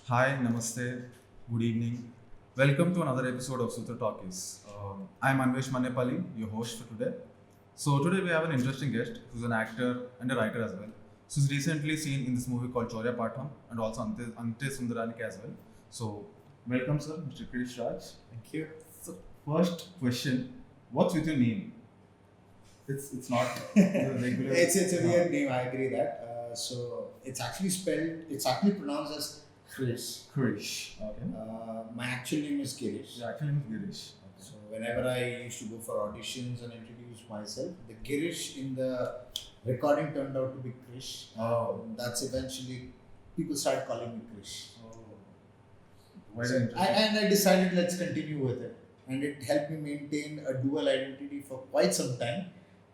Hi, Namaste, good evening. Welcome to another episode of Sutra Talkies. I'm Anvesh Manepali, your host for today. So today we have an interesting guest who's an actor and a writer as well. So he's recently seen in this movie called Chaurya Patham and also Ante Sundaranik as well. So welcome sir, Mr. Krheash. Thank you. So first question, what's with your name? It's not the regular. It's a weird name. I agree that. So it's actually spelled. It's actually pronounced as Krheash. Krheash. Okay. My actual name is Girish. Yeah, actually it's Girish. Okay. So whenever I used to go for auditions and introduce myself, the Girish in the recording turned out to be Krish. Oh. That's eventually people started calling me Krish. Oh. Why So I decided let's continue with it, and it helped me maintain a dual identity for quite some time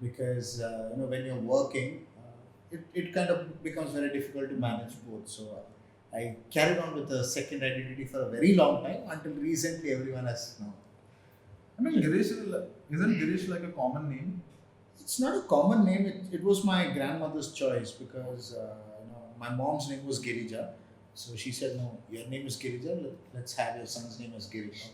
because when you're working, it kind of becomes very difficult to manage both. So I carried on with the second identity for a very long time until recently everyone has known. I mean, isn't Girish like a common name? It's not a common name. It was my grandmother's choice because my mom's name was Girija. So she said, no, your name is Girija. Let's have your son's name as Girish.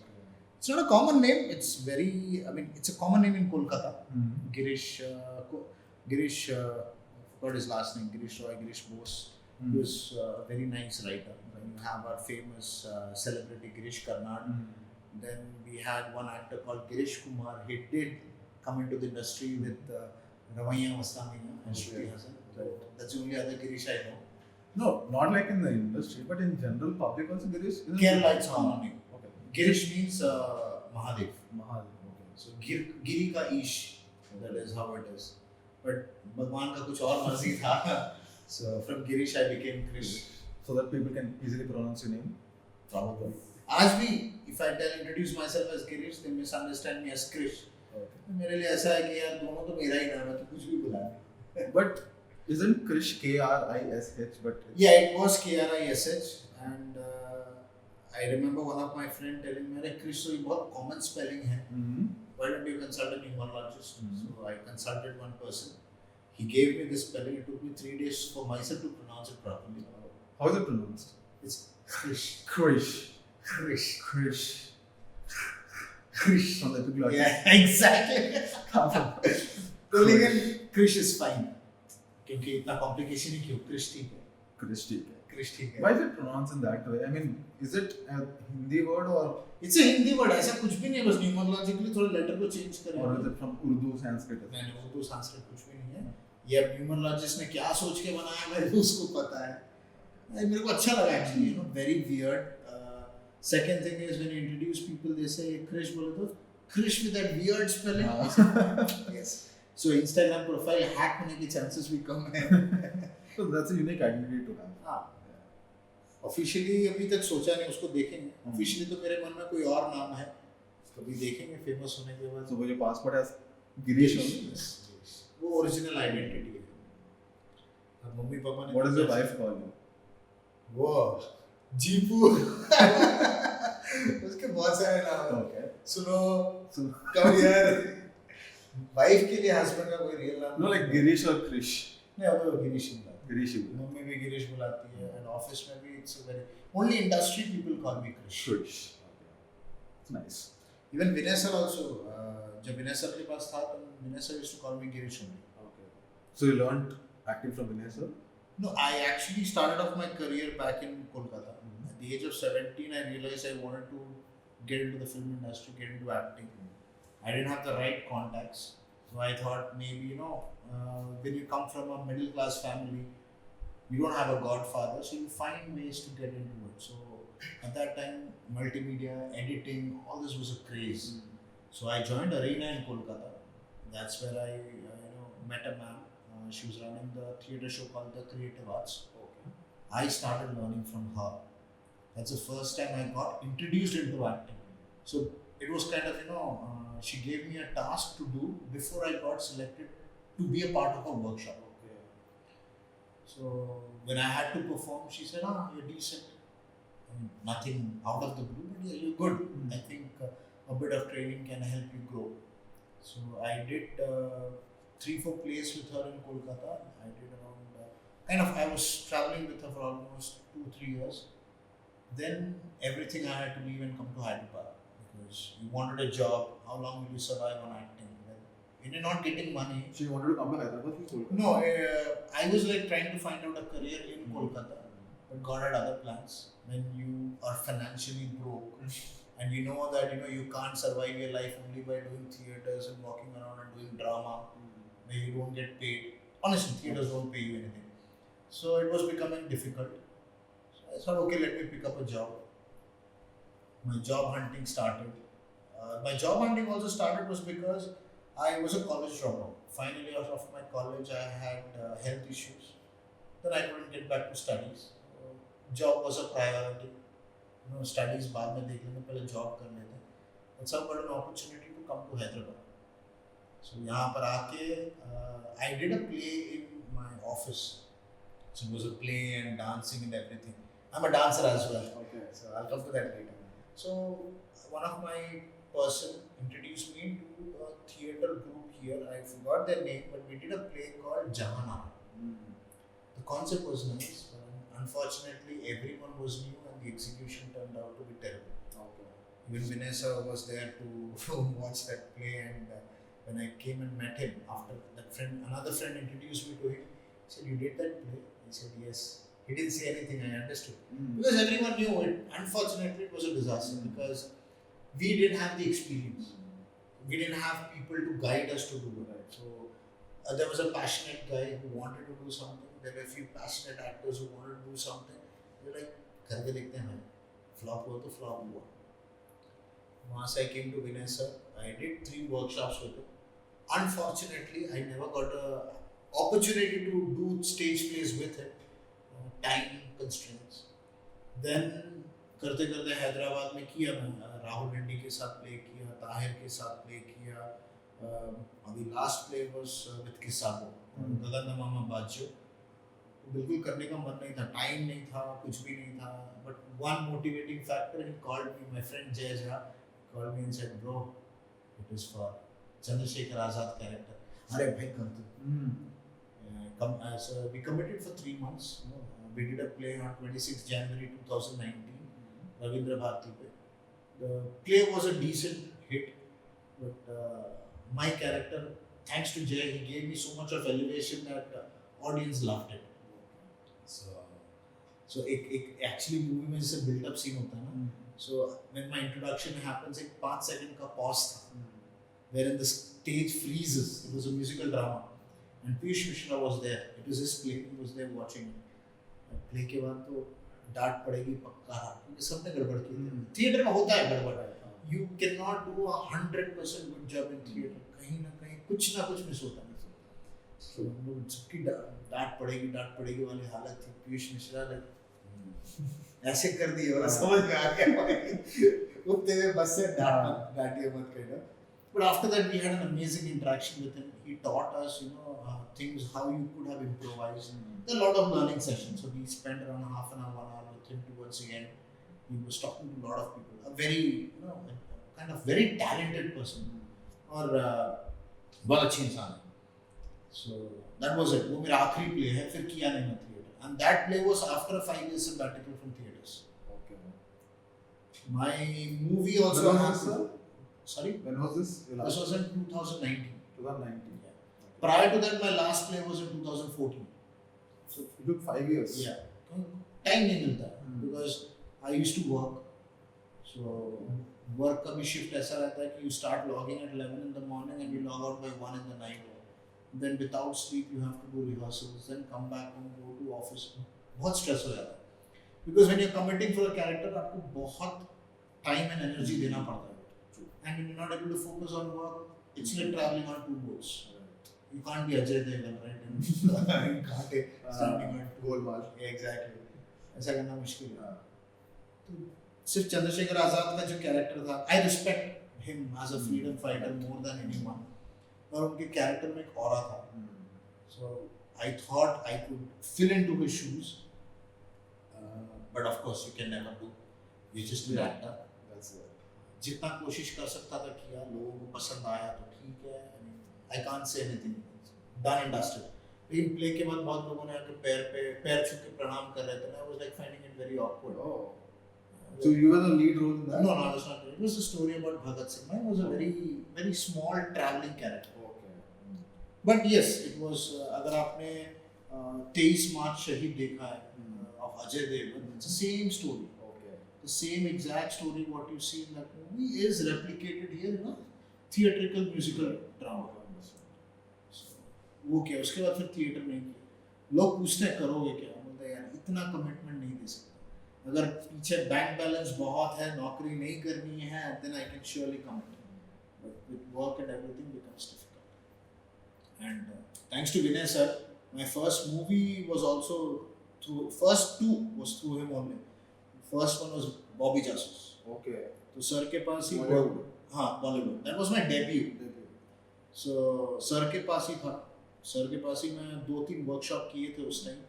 It's not a common name. It's a common name in Kolkata. Mm-hmm. Girish, I forgot his last name, Girish Roy, Girish Bose. He was a very nice writer. Then you have our famous celebrity Girish Karnad. Then we had one actor called Girish Kumar. He did come into the industry with Ravaiya Mastaniya and Shruti Hassan. That's the only other Girish I know. No, not like in the industry, but in general, public also Girish. Kerala, it's common name. Okay. Girish means Mahadev. Mahal. Okay. So Giri ka Ish, that is how it is. But Bhagwan ka kuch aur marzi tha. So from Girish I became Krish. So that people can easily pronounce your name. Probably. If I introduce myself as Girish, they misunderstand me as Krish. Okay. मेरे लिए ऐसा है कि यार दोनों तो मेरा ही नाम है तो कुछ भी बुला ले. But isn't Krish Krish? But Yeah, it was Krish, and I remember one of my friend telling me, "अरे Krish तो ये बहुत common spelling है. Why don't you consult a numerologist?" So I consulted one person. He gave me this spelling. It took me 3 days for myself to pronounce it properly. how is it pronounced? It's Krish. Krish. Krish. Krish. Krish. From the epiglottis. Yeah, exactly. तो लेकिन Krish is fine. क्योंकि इतना complication ही क्यों? Krish ठीक है. Krish ठीक है. Krish ठीक है. Why is it pronounced in that way? I mean, is it a Hindi word or? It's a Hindi word. ऐसा कुछ भी नहीं है. बस numerologically थोड़ा letter को change करें. Or is it from Urdu, Sanskrit? नहीं उर्दू संस्कृत कुछ भी नहीं है. ये न्यूमरोलॉजिस्ट ने क्या सोच के बनाया है मेरे उसको पता है. मेरे को अच्छा लगा actually. Very weird. Second thing is when you introduce people, they say Krish बोले तो Krish with that weird spelling. Yes. So Instagram profile hack होने के chances भी कम है. So that's a unique identity to have. हाँ. Officially अभी तक सोचा नहीं उसको देखेंगे. Officially तो मेरे मन में कोई और नाम है. कभी देखेंगे famous होने के बाद. So वो जो passport has Girish only. Yes. वो original identity है. अब मम्मी पापा ने. What does your wife call you? वो जीपू. उसके बहुत सारे नाम हैं. Okay. सुनो. Come here. वाइफ के लिए हस्बैंड का कोई रियल नाम. No, like Girish or Krish. नहीं वो गिरीश ही है. Girish. मम्मी भी गिरीश बुलाती है and office में भी it's a very only industry people call me Krish. Krish. Okay. It's nice. Even Vinay sir also जब विनय सर के पास था तो विनय sir used to call me Girish only. Okay. So you learned acting from Vinay sir? No, I actually started off my career back in Kolkata. At the age of 17, I realized I wanted to get into the film industry, get into acting. I didn't have the right contacts. So I thought maybe, when you come from a middle class family, you don't have a godfather, so you find ways to get into it. So at that time, multimedia, editing, all this was a craze. So I joined Arena in Kolkata. That's where I met a ma'am. She was running the theatre show called The Creative Arts. Okay. I started learning from her. That's the first time I got introduced into acting. So it was kind of, she gave me a task to do before I got selected to be a part of a workshop. Okay. So when I had to perform, she said, you're decent. Nothing out of the blue, but yeah, you're good. I think a bit of training can help you grow. So I did 3-4 plays with her in Kolkata. I did around I was traveling with her for almost 2-3 years. Then everything I had to leave and come to Hyderabad because you wanted a job. How long will you survive on acting? When you're not getting money. So you wanted to come to Hyderabad from Kolkata? No, I was like trying to find out a career in Kolkata, but God had other plans. When you are financially broke and you know that you can't survive your life only by doing theaters and walking around and doing drama where you don't get paid. Honestly, theaters don't pay you anything. So it was becoming difficult. So I thought, okay, let me pick up a job. My job hunting started. My job hunting also started was because I was a college dropout. Final year of my college, I had health issues. Then I couldn't get back to studies. Job was a priority. Studies बाद में देख लेंगे पहले job कर लेते हैं. That's how I got an opportunity to come to Hyderabad. So यहाँ पर आके I did a play in my office. So it was a play and dancing and everything. I'm a dancer as well. Okay. So I'll come to that later. So one of my person introduced me to a theatre group here. I forgot their name, but we did a play called Jahana. The concept was nice, but unfortunately everyone was new and the execution turned out to be terrible. Okay. Even Vanessa was there to watch that play, and when I came and met him after that friend, another friend introduced me to him. He said, "You did that play?" He said, "Yes." He didn't say anything. I understood because everyone knew it. Unfortunately, it was a disaster because we didn't have the experience. We didn't have people to guide us to do it. So there was a passionate guy who wanted to do something. There were a few passionate actors who wanted to do something. We were like, करके देखते हैं भाई. Flop हुआ तो flop हुआ. वहाँ से I came to Vinay sir. I did 3 workshops with him. Unfortunately, I never got a opportunity to do stage plays with him. Time constraints. Then करते करते हैदराबाद में किया मैं राहुल रेड्डी के साथ प्ले किया, ताहिर के साथ प्ले किया. अभी लास्ट प्ले वाज विद किसाबो, गगन मामा बाजो. बिल्कुल करने का मन नहीं था, टाइम नहीं था, कुछ भी नहीं था. But one motivating factor, he called me, my friend Jay Jha called me and said, bro it is for Chandrashekhar Azad character. अरे भाई कर दो. So we committed for 3 months. We did a play on 26 January 2019, Ravindra Bharati pe. The play was a decent hit, but my character, thanks to Jay, he gave me so much of elevation that audience loved it. So actually movie में जैसे build up scene होता है ना. So when my introduction happens, एक 5 second का pause था, wherein the stage freezes. It was a musical drama. And Krheash Mishra was there. It was his play. He was there watching it. Play के बाद तो डांट पड़ेगी पक्का, क्योंकि सबने गड़बड़ की थी. थिएटर में होता है गड़बड़. You cannot do 100% good job in theater. कहीं ना कहीं कुछ ना कुछ मिस होता है. So हम लोग सबकी डांट पड़ेगी वाली हालत थी. Krheash Mishra ने ऐसे कर दिए और समझ में आ गया भाई उठते हुए बस से डांटिए मत कहना. But after that, we had an amazing interaction with him. He taught us, things how you could have improvised. There are a lot of learning sessions. So we spent around half an hour, 1 hour with him towards the end. He was talking to a lot of people. A very, kind of very talented person. और बहुत अच्छी इंसान है. So that was it. वो मेरा आखिरी play है. फिर किया नहीं मैं theatre. And that play was after a 5 years sabbatical from theatres. Okay. My movie also has. Sorry? When was this? This was in 2019. 2019. Yeah. Prior to that, my last play was in 2014. So it took 5 years. Yeah. Time नहीं मिलता because I used to work. So work का भी shift ऐसा रहता है कि you start logging at 11 in the morning and you log out by 1 in the night. Then without sleep you have to do rehearsals, then come back home, go to office. बहुत stress हो जाता है. Because when you're committing for a character, आपको बहुत time and energy देना पड़ता है. And when you're not able to focus on work, it's like traveling on 2 boats. You can't be Ajay Devgan, right? And you can't be standing on Golmaal. Exactly. ऐसा करना मुश्किल है. तो सिर्फ चंद्रशेखर आजाद का जो कैरेक्टर था, I respect him as a freedom fighter more than anyone. और उनके कैरेक्टर में एक ऑरा था. So I thought I could fill into his shoes. But of course you can never do. You just do actor. That's it. जितना कोशिश कर सकता था किया, लोगों को पसंद आया तो ठीक है. I can't say anything. Done and dusted. लेकिन प्ले के बाद बहुत लोगों ने आके पैर छू के प्रणाम कर रहे थे. I was like finding it very awkward. So you were the lead role in that? No, I was not. It was a story about Bhagat Singh. Mine was a very small traveling character. Okay. But yes, it was. अगर आपने 23 मार्च शहीद देखा है of Ajay Devgan, it's the same story. Okay. The same exact story what you see in that movie is replicated here in a theatrical musical drama. वो क्या उसके बाद फिर थिएटर नहीं किया. लोग पूछते हैं करोगे क्या, बोलते हैं यार इतना कमिटमेंट नहीं दे सकते. अगर पीछे बैंक बैलेंस बहुत है, नौकरी नहीं करनी है, then I can surely commit. But with work and everything becomes difficult. And thanks to Vinay sir, my first movie was also through. First two was through him only. First one was Bobby Jasus. Okay. तो sir के पास ही Bollywood. हाँ Bollywood. That was my debut. So sir के पास ही था. Sir के पास ही मैं 2-3 workshop किए थे उस टाइम.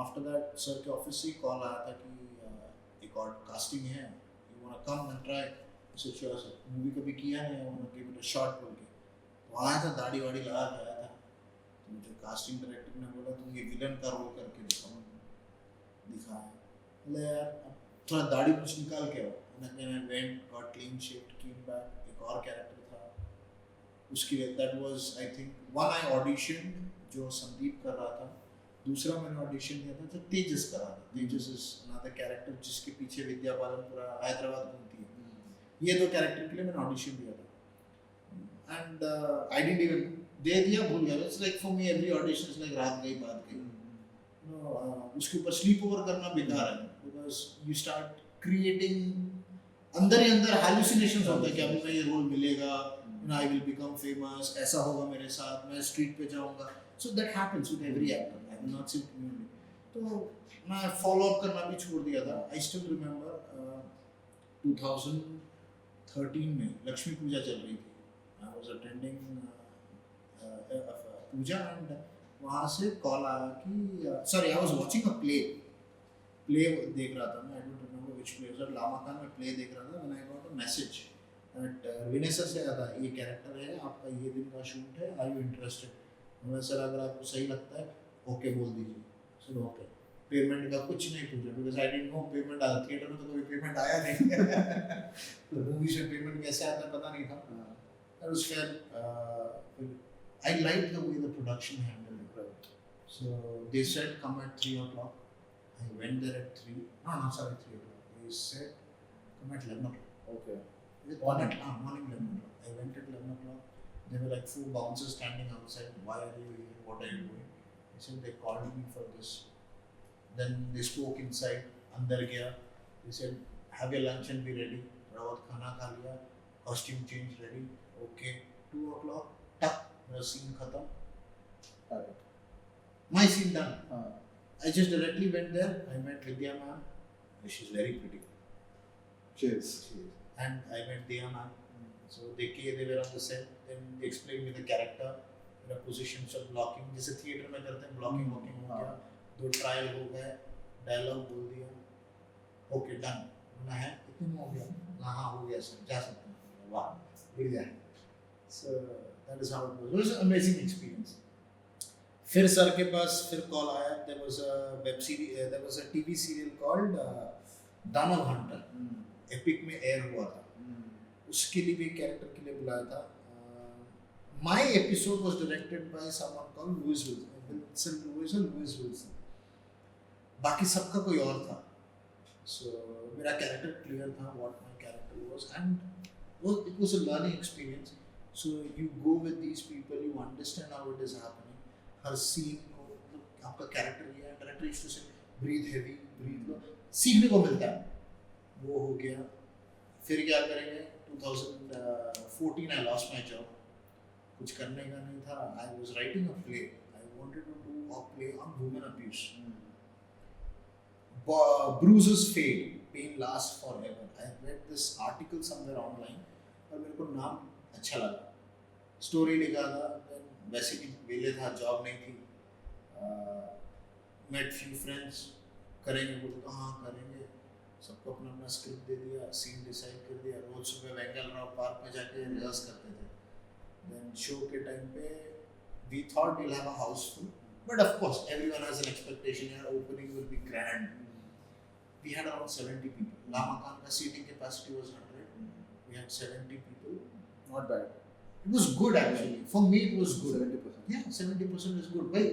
आफ्टर दैट सर के ऑफिस से कॉल आया था कि एक और कास्टिंग है, you want to come and try. So sure sir, movie कभी किया नहीं, I want to give it a shot बोल के. तो आया था, दाढ़ी वाड़ी लगा के आया था. तो मुझे कास्टिंग डायरेक्टर ने बोला तुम ये विलन का रोल करके दिखाया. बोले यार थोड़ा दाढ़ी कुछ निकाल के आओ. And I went, got clean shaved, came back. एक और कैरेक्टर था उसके लिए. That was I think one I audition जो संदीप कर रहा था. दूसरा मैंने ऑडिशन दिया था जो तेजस कर रहा था. तेजस इज अनदर कैरेक्टर जिसके पीछे विद्या बालन पूरा हैदराबाद घूमती है. ये दो कैरेक्टर के लिए मैंने ऑडिशन दिया था. And I didn't even they दिया, भूल गया. It's like for me every audition is like रात गई बात गई. उसके ऊपर स्लीप ओवर करना बेकार है, बिकॉज यू स्टार्ट क्रिएटिंग अंदर ही अंदर हैलुसिनेशंस होते हैं कि अभी मैं ये रोल मिलेगा, I will become famous, ऐसा होगा मेरे साथ, मैं स्ट्रीट पे जाऊंगा. So that happens with every actor. I will not say only. तो मैं फॉलो अप करना भी छोड़ दिया था. I still remember 2013 में लक्ष्मी पूजा चल रही थी. I was attending Puja and वहाँ से कॉल आया कि sorry, I was watching a play देख रहा था मैं. I don't remember which play. Sir Lamakaan में प्ले देख रहा था. When I got a message Vinay sir से आया था, ये कैरेक्टर है आपका, ये दिन का शूट है, आर यू इंटरेस्टेड. मैं सर अगर आपको सही लगता है ओके बोल दीजिए. Sir okay. पेमेंट का कुछ नहीं पूछा, because I didn't know payment आया. थिएटर में तो कभी पेमेंट आया नहीं. तो मूवी से पेमेंट कैसे आता है पता नहीं था. That was fair. I like the way the production handled it. So they said come at 3 o'clock. I went there at 3. No, sorry, 3 o'clock. They said come at 11 o'clock. Okay. Morning 11 o'clock. I went at 11 o'clock. There were like 4 bouncers standing outside. Why are you here? What are you doing? I said they called me for this. Then they spoke inside. अंदर गया. They said have your lunch and be ready. थोड़ा बहुत खाना खा लिया. Costume change ready. Okay. 2 o'clock. टक मेरा scene खत्म. My scene done. I just directly went there. I met Vidya ma'am. She's very pretty. Cheers. And I met Diya ma'am. So they were on the set. Then they explained me the character, मेरा positions of blocking. जैसे theatre में करते हैं blocking हो गया. 2 trial हो गए. Dialogue बोल दिया. Okay done. ना है इतने में हो गया. हाँ हो गया सर, जा सकते हैं. वाह बढ़िया. So that is how it was. It was an amazing experience. फिर सर के पास फिर कॉल आया. There was a web series. There was a TV serial called दानव हंटर. एपिक में एयर हुआ था. उसके लिए भी कैरेक्टर के लिए बुलाया था. My episode was directed by someone called Luis Wilson. बाकी सबका कोई और था. सो मेरा कैरेक्टर क्लियर था what my character was and it was a learning experience. So you go with these people, you understand how it is happening. हर scene को आपका कैरेक्टर ये है. Director used to say breathe heavy, breathe low. सीखने को मिलता है. वो हो गया. फिर क्या करेंगे. 2014 आई लॉस्ट माय जॉब. कुछ करने का नहीं था. I was writing a play. I wanted to do a play on women abuse. Bruises fade, pain lasts forever. I read this article somewhere online और मेरे को नाम अच्छा लगा. स्टोरी लिखा था. वैसे भी वेले था, जॉब नहीं थी. Met few friends. करेंगे बोले तो हाँ करेंगे. सबको अपना अपना स्क्रिप्ट दे दिया, सीन डिसाइड कर दिया. रोज सुबह वेंगल राव पार्क में जाके रिहर्स करते थे. देन शो के टाइम पे we thought we'll have a house full, but of course everyone has an expectation यार opening will be grand. we had around 70 people. La Makan ka seating capacity was 100. We had 70 people. Not bad. It was good actually. For me, it was good. 70%. Yeah, 70% is good. Why?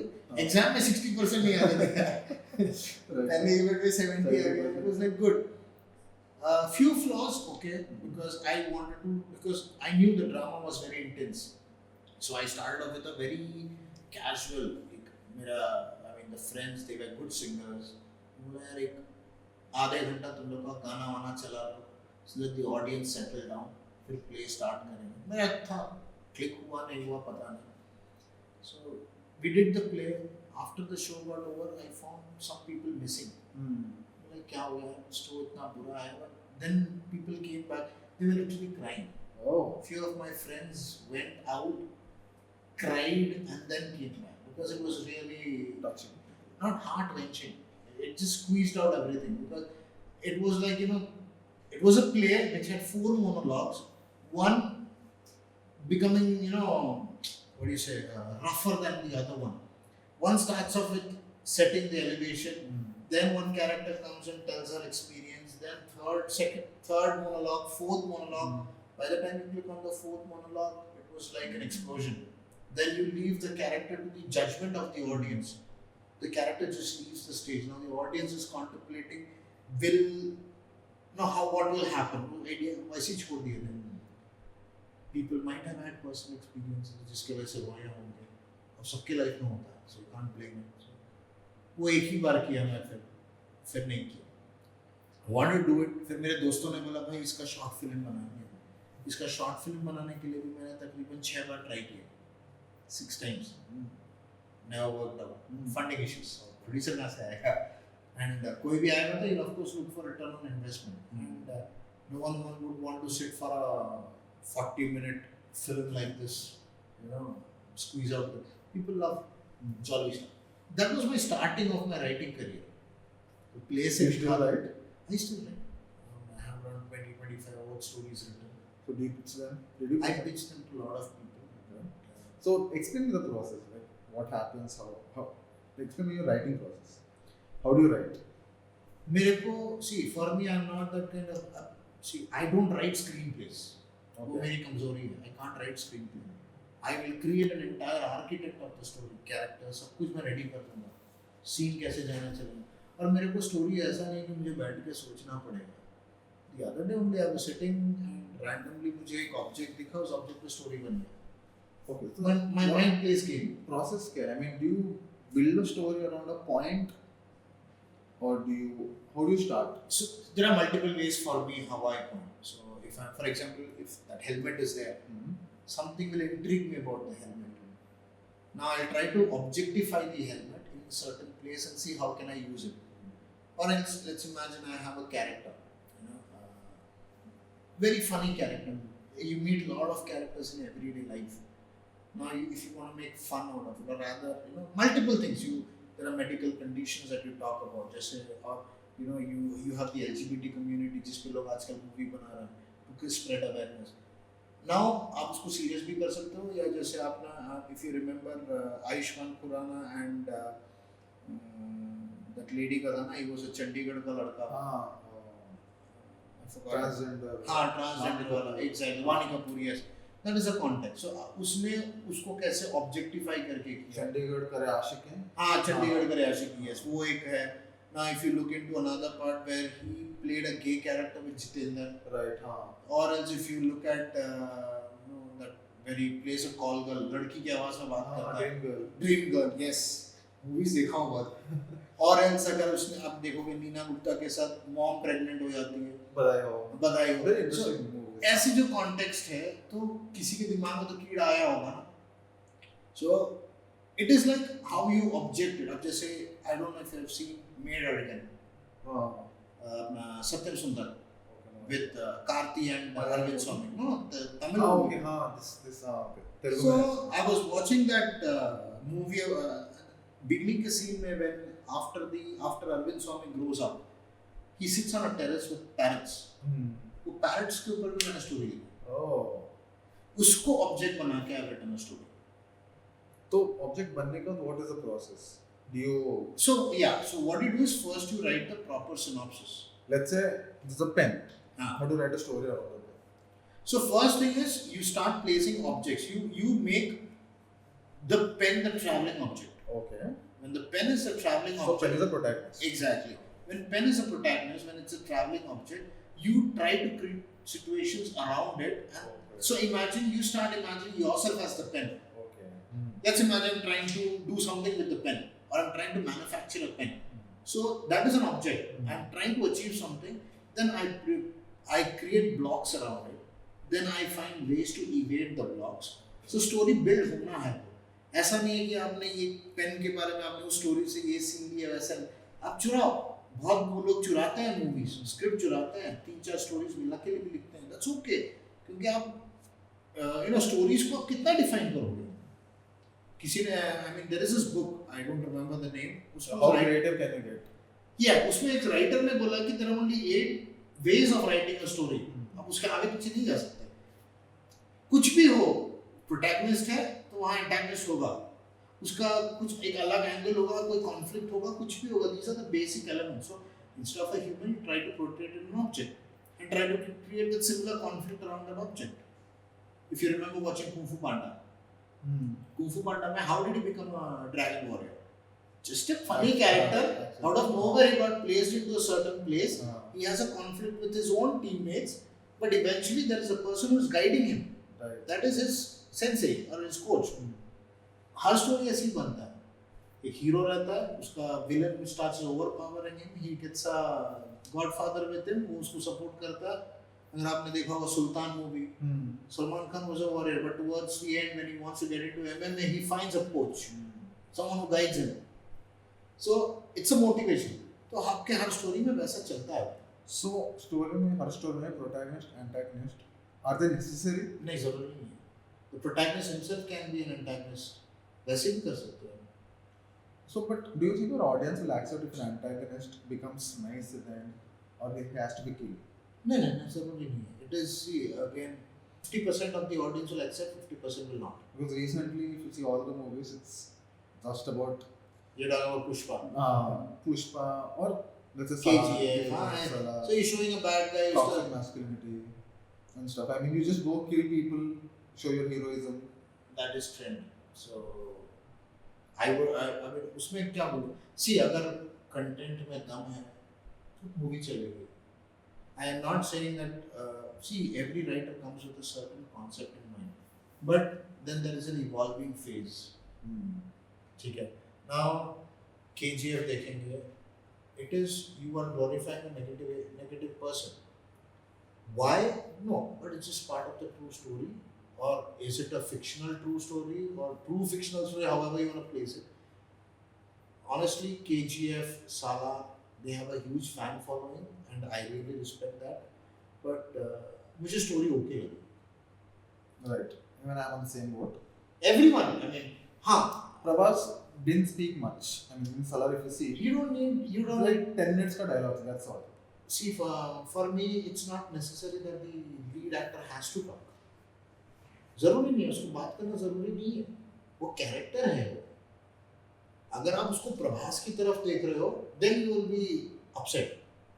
Exam में 60% नहीं आने देगा. पहले event में 70 आ गया. It was like good. Few flaws, okay, because I knew the drama was very intense. So I started off with a very casual. The friends, they were good singers. बोला यार एक आधे घंटा तुम लोग का गाना वाना चला लो, so that the audience settle down. फिर play start करेंगे. मेरा था click हुआ नहीं हुआ पता नहीं. So we did the play. After the show got over, I found some people missing. Like क्या हुआ है? Show इतना बुरा है. But then people came back. They were literally crying. Oh. Few of my friends went out, cried, and then came back because it was really Touching. not heart-wrenching. It just squeezed out everything because it was like, it was a play which had 4 monologues, one becoming, rougher than the other one. One starts off with setting the elevation, then one character comes and tells her experience, then third monologue, fourth monologue. By the time you click on the 4th monologue, it was like an explosion. Then you leave the character to the judgment of the audience. The character just leaves the stage. Now the audience is contemplating, what will happen. No idea. वैसे ही छोड़ दिए थे. People might have had personal experiences जिसके वजह से रोए होंगे. और सबके लाइफ में होता है. So you can't blame it. So, वो एक ही बार किया मैं फिर नहीं किया. Wanted to do it. फिर मेरे दोस्तों ने बोला भाई इसका शॉर्ट फिल्म बनाएंगे. इसका शॉर्ट फिल्म बनाने के लिए भी मैंने तकरीबन 6 बार ट्राई किया. 6 times. Never worked out. Funding issues. Producer कहाँ से आएगा? And कोई भी आएगा तो you'll of course look for return on investment. And no one would want to sit for a 40-minute film like this. Squeeze out the people love jolly stuff. That was my starting of my writing career. The place You still write? I still write. I have around 20-25 odd stories written. So do you pitch them? I pitched them to a lot of people. Okay. So explain me the process. Like what happens? How? Explain me your writing process. How do you write? For me, I'm not that kind of. I don't write screenplays. Okay. वो मेरी कमजोरी है. I can't write screenplay. I will create an entire architect of the story, character, सब कुछ मैं ready कर दूँगा. Scene कैसे जाना चाहिए. और मेरे को story ऐसा नहीं कि मुझे बैठ के सोचना पड़ेगा. The other day only I was sitting and randomly मुझे एक object दिखा, उस object पे story बन गया. Okay. So my mind plays game. Process क्या है? I mean, do you build a story around a point, or how do you start? So there are multiple ways for me how I point. So for example, if that helmet is there, something will intrigue me about the helmet. Now I'll try to objectify the helmet in a certain place and see how can I use it. Or else, let's imagine I have a character, very funny character. You meet a lot of characters in everyday life. Now, if you want to make fun out of it, or rather, multiple things. There are medical conditions that you talk about, or you have the LGBT community, जिस पे लोग आजकल movie बना रहे हैं, to spread awareness. Now, आप उसको serious भी कर सकते हो, या जैसे आपने, if you remember Ayushman Khurana and that lady का था ना, he was a चंडीगढ़ का लड़का. Transgender. ट्रांसजेंडर वाला, exactly. वानी Kapoor, yes. That is a context. So उसने उसको कैसे objectify करके किया. चंडीगढ़ करे आशिक हैं. चंडीगढ़ करे आशिक, yes. वो एक है. Now if you look into another part where he played a gay character with Jitendra. Right. Or else if you look at that where he plays a call girl, लड़की की आवाज में बात करता है. Dream girl, yes. Movies देखा हूँ बहुत. और else अगर उसने आप देखोगे नीना गुप्ता के साथ मॉम प्रेग्नेंट हो जाती है. बधाई हो. Very interesting movie. ऐसी जो कॉन्टेक्स्ट है तो किसी के दिमाग में तो कीड़ा आया होगा ना. So it is like how you object it. अब जैसे I don't know if you have seen made again, अपना Satyam Sundar with Karthi and Arvind Swami, no Tamil Okay, this okay. So I was watching that movie, beginning के scene में when after Arvind Swamy grows up, he sits on a terrace with parrots. वो parrots के ऊपर भी मैंने story लिखी. उसको ऑब्जेक्ट बना के आई रिटन अ स्टोरी. तो ऑब्जेक्ट बनने का what is the process? Do you, So yeah, so what you do is first you write the proper synopsis. let's say there's a pen. Ah. How do you write a story around the pen? So first thing is you start placing objects. You make the pen the traveling object. Okay. When the pen is a traveling So pen object, is a protagonist. exactly. When pen is a protagonist, when it's a traveling object, you try to create situations around it. And Okay. so imagine you start imagining yourself as the pen. Okay. Let's imagine I'm trying to do something with the pen, or I'm trying to manufacture a pen. So that is an object. I'm trying to achieve something. Then I create blocks around it. Then I find ways to evade the blocks. So story build होना है. ऐसा नहीं है कि आपने ये pen के बारे में आपने उस स्टोरी से ये सीन लिया वैसा नहीं. आप चुराओ. बहुत लोग चुराते हैं मूवीज, स्क्रिप्ट चुराते हैं, 3-4 स्टोरीज मिला के लिए भी लिखते हैं. That's okay. क्योंकि आप स्टोरीज को आप कितना डिफाइन करोगे. किसी ने I mean there is this book, I don't remember the name. How creative can you get? उसमें एक राइटर ने बोला कि there are only 8 ways of writing a story. आप उसके आगे पीछे नहीं जा सकते. कुछ भी हो, प्रोटैगनिस्ट है तो वहाँ एंटागनिस्ट होगा, उसका कुछ एक अलग एंगल होगा, कोई कॉन्फ्लिक्ट होगा, कुछ भी होगा. These are the basic elements. So instead of a human you try to portrait an object and try to create that similar conflict around that object. If you remember watching Kung Fu Panda, Kung Fu Panda में how did he become a dragon warrior? Just a funny character. Out of nowhere he got placed into a certain place. He has a conflict with his own teammates, but eventually there is a person who is guiding him. Right. That is his sensei or his coach. Her story ऐसी बनता है. एक hero रहता है, उसका villain starts overpowering him. He gets a godfather with him, वो उसको support करता है. अगर आपने देखा होगा Sultan movie, Salman Khan was a warrior, but towards the end when he wants to get into MMA, he finds a coach, someone who guides him. So it's a motivation. तो आपके हर स्टोरी में वैसा चलता है. So story में हर story में protagonist, antagonist, are they necessary? नहीं, जरूरी नहीं है. The protagonist himself can be an antagonist. वैसे भी कर सकते हैं. So, but do you think your audience will accept if an antagonist becomes nice at the end, or he has to be killed? नहीं, जरूरी नहीं है. It is, see, again 50% of the audience will accept, 50% will not. Because recently, if you see all the movies, it's just about You're talking about Pushpa. Pushpa or let's say KGF. Salah, So you're showing a bad guy. toxic masculinity and stuff. I mean, you just go kill people, show your heroism. That is trend. So I mean उसमें क्या बोलूं? See, अगर content में दम है तो movie चलेगी. I am not saying that. See, every writer comes with a certain concept in mind, but then there is an evolving phase. ठीक है. Now KGF देखेंगे. It is you are glorifying a negative person. Why? No, but it's just part of the true story. Or is it a fictional true story or true fictional story, however you want to place it. Honestly, KGF, Salah, they have a huge fan following and I really respect that. But मुझे story okay लगी. Right. Even I'm on the same boat. Everyone, I mean, हाँ. Prabhas didn't speak much. I mean, in Salah, if you see, You don't like 10 minutes ka dialogue. That's all. see, for me it's not necessary that the lead actor has to talk. जरूरी नहीं है, उसको बात करना जरूरी नहीं है. वो कैरेक्टर है. अगर आप उसको प्रभास की तरफ देख रहे हो, then you will be upset.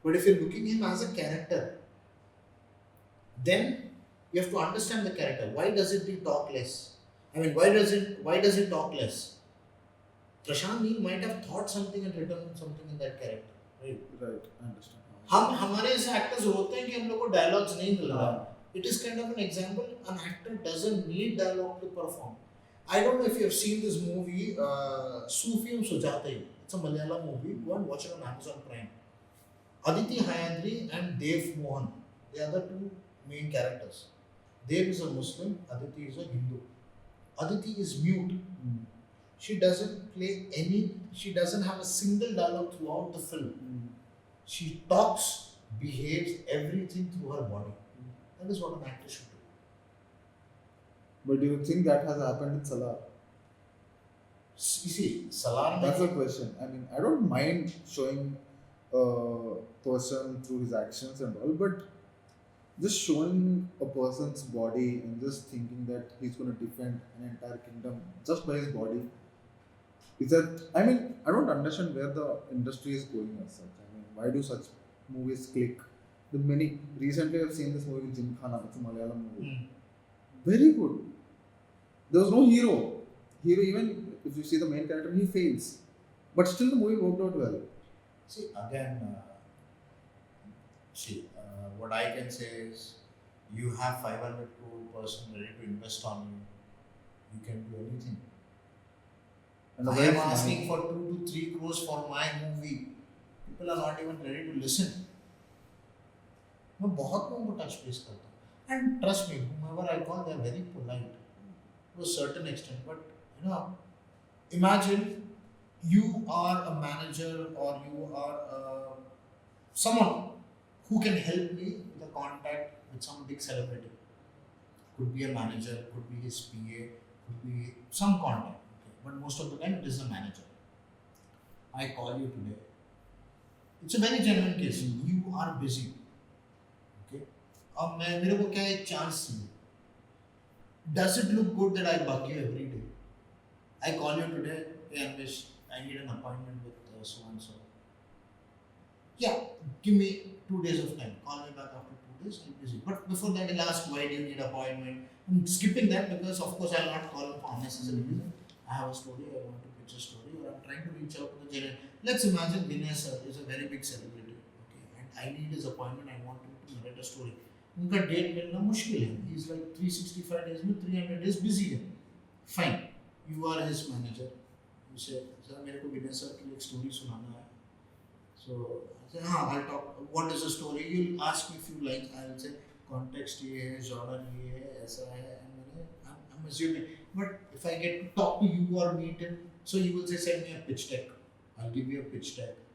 But if you're looking him as a character, then you have to understand the character. Why does it talk less? I mean, why does it talk less? Prashant Neil might have thought something and written something in that character. Right? Right. I understand. हमारे ऐसे actors होते हैं कि हम लोग को dialogues नहीं मिल रहा. It is kind of an example. An actor doesn't need dialogue to perform. I don't know if you have seen this movie, Sufiyum Sujate. It's a Malayalam movie. Go and watch it on Amazon Prime. Aditi Hayandri and Dev Mohan. They are the two main characters. Dev is a Muslim. Aditi is a Hindu. Aditi is mute. She doesn't have a single dialogue throughout the film. She talks, behaves, everything through her body. That is what an actor should do. But do you think that has happened in Salah? You see, Salah. That's the question. I mean, I don't mind showing a person through his actions and all, but just showing a person's body and just thinking that he's going to defend an entire kingdom just by his body. Is that, I mean, I don't understand where the industry is going as such. I mean, why do such movies click? The many recently I've seen this movie with Jim Khan, it's a Malayalam movie. Very good. There was no hero. Hero, even if you see the main character, he fails. But still the movie worked out well. See, again, what I can say is you have 500 crore person ready to invest on you. You can do anything. And I the way am it's asking money- for 2 to 3 crores for my movie. People are not even ready to listen. मैं बहुत लोगों को touch base करता हूँ and trust me whomever I call they are very polite to a certain extent but you know imagine you are a manager or you are someone who can help me with a contact with some big celebrity could be a manager could be his PA could be some contact okay? But most of the time it is a manager I call you today it's a very genuine case you are busy अब मैं मेरे को क्या एक chance चाहिए does it look good that I bug you every day I call you today hey Anvesh I need an appointment with so and so yeah give me 2 days of time call me back after 2 days I'm busy but before that I'll ask why do you need appointment I'm skipping that because of course I'll not call for unnecessary reason I have a story I want to pitch a story or I'm trying to reach out to the general let's imagine Vinay sir is a very big celebrity okay and I need his appointment I want him to narrate a story उनका date मिलना मुश्किल है he is like 365 days में 300 days busy है fine you are his manager you say sir मेरे को विनय sir के लिए एक स्टोरी सुनाना है सो हाँ I talk what is the story you will ask me few lines I will say context ये है जॉनर ये है ऐसा है मैंने I am assuming but if I get to talk to you और meet him so you will say send me a pitch deck I will give you a pitch deck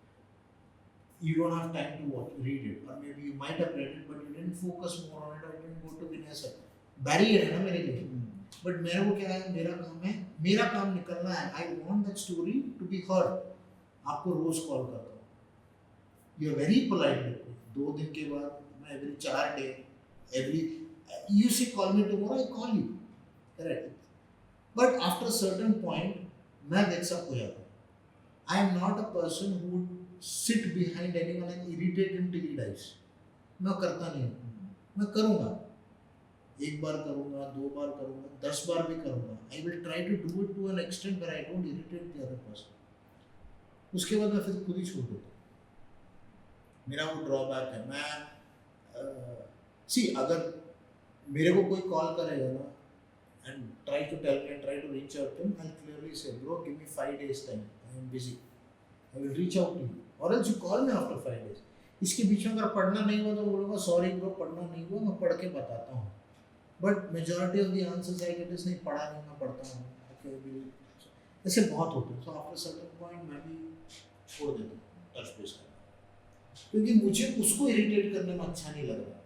you don't have time to read it or maybe you might have read it but you didn't focus more on it or you didn't go to Vinay sir barrier है ना मेरे लिए but मेरे को क्या है मेरा काम निकलना है I want that story to be heard आपको रोज कॉल करता हूँ you are very polite with me 2 दिन के बाद मैं every 4 day every you say call me tomorrow I call you correct but after a certain point मैं wakes up हो जाता हूँ I am not a person who would sit behind anyone and irritate him till he dies. मैं करता नहीं हूँ मैं करूँगा 1 बार करूँगा 2 बार करूँगा 10 बार भी करूँगा I will try to do it to an extent where I don't irritate the other person उसके बाद मैं फिर खुद ही छोड़ देता हूँ मेरा वो ड्रॉबैक है मैं सी अगर मेरे को कोई कॉल करेगा ना and try to tell me and try to reach out to him I'll clearly say bro give me 5 days time I am busy I will reach out to you or else you call me after 5 days इसके बीच में अगर पढ़ना नहीं हुआ तो बोलूँगा sorry bro पढ़ना नहीं हुआ मैं पढ़ के बताता हूँ but majority of the answers I get is नहीं पढ़ा नहीं मैं पढ़ता हूँ ओके ऐसे बहुत होते हैं सो आफ्टर सर्टेन पॉइंट मैं भी छोड़ देता हूँ टच बेस करना क्योंकि मुझे उसको इरिटेट करने में अच्छा नहीं लग रहा